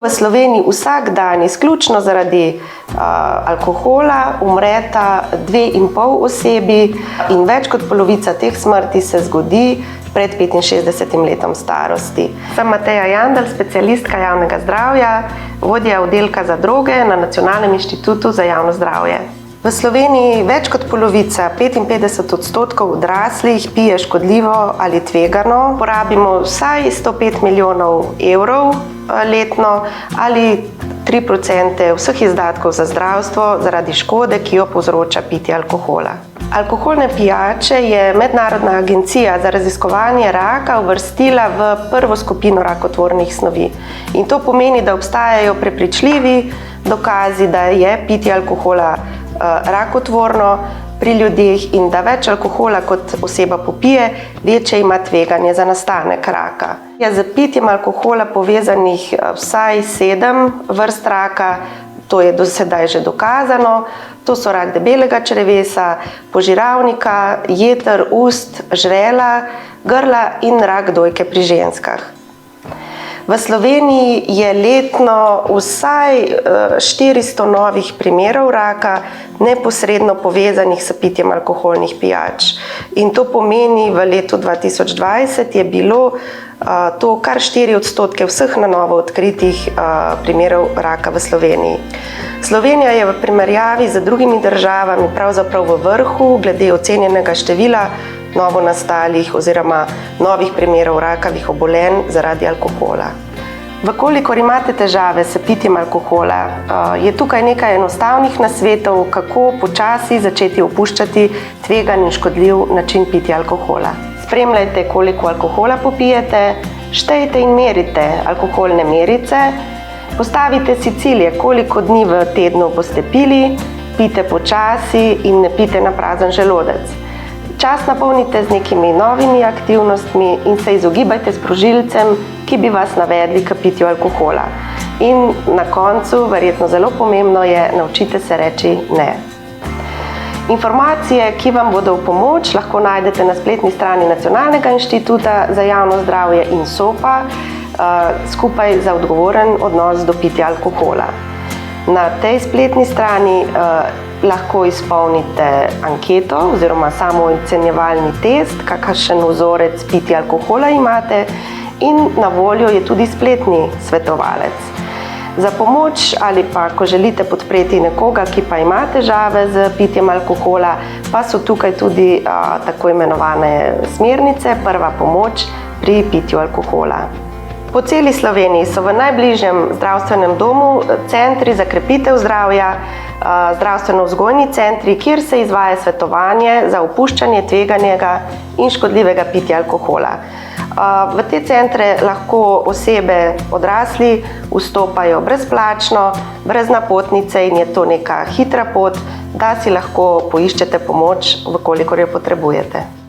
V Sloveniji vsak dan izključno zaradi alkohola umreta 2,5 osebi in več kot polovica teh smrti se zgodi pred 65 letom starosti. Sem Mateja Jandl, specialistka javnega zdravja, vodja oddelka za droge na Nacionalnem inštitutu za javno zdravje. V Sloveniji več kot polovica, 55% odraslih, pije škodljivo ali tvegano. Porabimo vsaj 105 milijonov evrov letno ali 3% vseh izdatkov za zdravstvo zaradi škode, ki jo povzroča pitje alkohola. Alkoholne pijače je Mednarodna agencija za raziskovanje raka uvrstila v prvo skupino rakotvornih snovi. In to pomeni, da obstajajo prepričljivi dokazi, da je pitje alkohola rakotvorno pri ljudeh in da več alkohola kot oseba popije, večje ima tveganje za nastanek raka. Je z pitjem alkohola povezanih vsaj 7 vrst raka, to je do sedaj že dokazano. To so rak debelega črevesa, požiralnika, jeter, ust, žrela, grla in rak dojke pri ženskah. V Sloveniji je letno vsaj 400 novih primerov raka neposredno povezanih s pitjem alkoholnih pijač. In to pomeni, v letu 2020 je bilo to kar 4% vseh na novo odkritih primerov raka v Sloveniji. Slovenija je v primerjavi z drugimi državami pravzaprav v vrhu glede ocenjenega števila novo nastalih oziroma novih primerov rakavih obolenj zaradi alkohola. Vkolikor imate težave s pitjem alkohola, je tukaj nekaj enostavnih nasvetov, kako počasi začeti opuščati tvegan in škodljiv način pitja alkohola. Spremljajte, koliko alkohola popijete, štejte in merite alkoholne merice, postavite si cilje, koliko dni v tednu boste pili, pijte počasi in ne pijte na prazen želodec. Čas napolnite z nekimi novimi aktivnostmi in se izogibajte sprožilcem, ki bi vas navedli k pitju alkohola. In na koncu, verjetno zelo pomembno je, naučite se reči ne. Informacije, ki vam bodo v pomoč, lahko najdete na spletni strani Nacionalnega inštituta za javno zdravje in SOPA, skupaj za odgovoren odnos do pitja alkohola. Na tej spletni strani lahko izpolnite anketo oziroma samoocenjevalni test, kakšen vzorec pitja alkohola imate, in na voljo je tudi spletni svetovalec. Za pomoč ali pa, ko želite podpreti nekoga, ki pa ima težave z pitjem alkohola, pa so tukaj tudi tako imenovane smernice, prva pomoč pri pitju alkohola. Po celi Sloveniji so v najbližjem zdravstvenem domu centri za krepitev zdravja, zdravstveno-vzgojni centri, kjer se izvaja svetovanje za opuščanje tveganega in škodljivega pitja alkohola. V te centre lahko osebe, odrasli, vstopajo brezplačno, brez napotnice in je to neka hitra pot, da si lahko poiščete pomoč, vkolikor jo potrebujete.